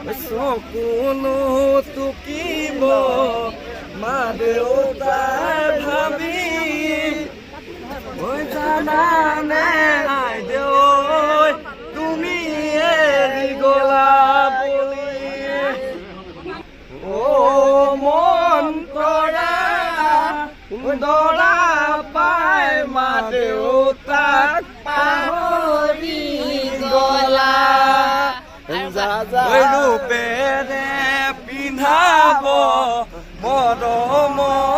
চকুলো টুকিব মা দেউতাই ভাবি মই জানানে আইদেউ তুমি এৰি গলা বুলি অ মন কৰা দৰা পাই মা দেউতাক পাহৰি গলা ৰূপেৰে পিন্ধাব মৰমৰ